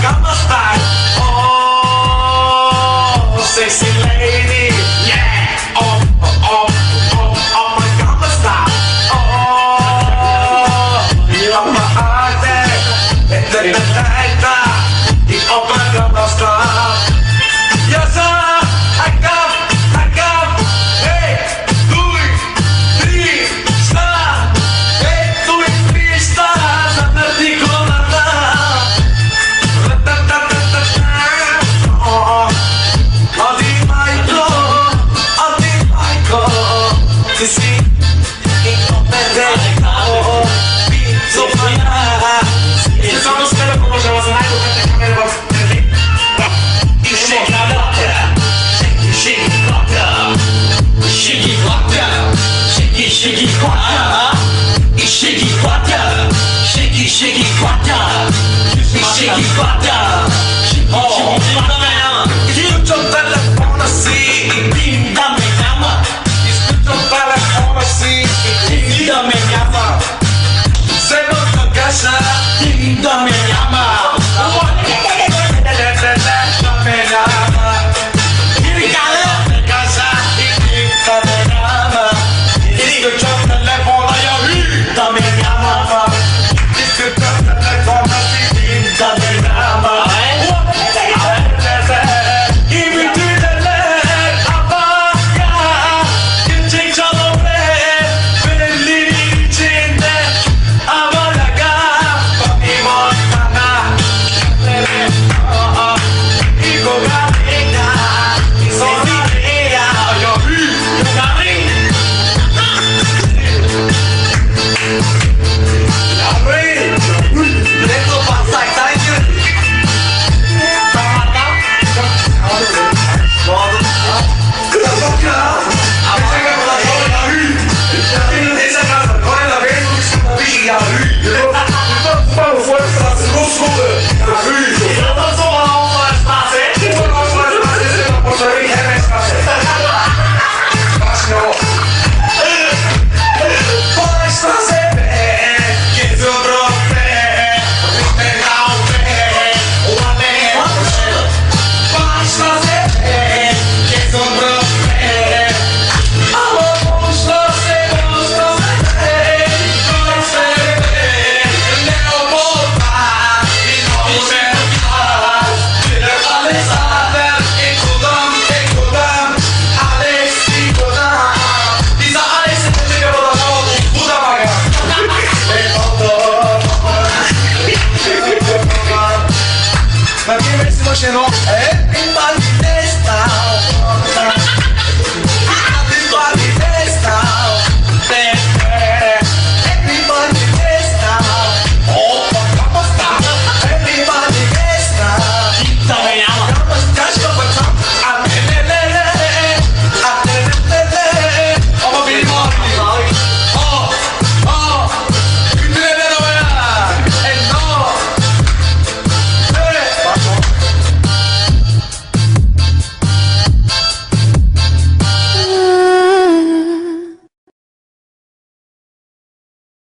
Gamma Style. Oh, sexy lady, yeah. Oh, my Gamma Style. Oh, you're my heart, oh, my Gamma Style. Yes, sir. Shiggy quatta, shiggy quatta, shiggy quatta, shiggy quatta. Oh, You don't wanna see dim da me llama, you don't wanna see dim da me llama, se no te casa, dim da me llama. Ma che metti facendo?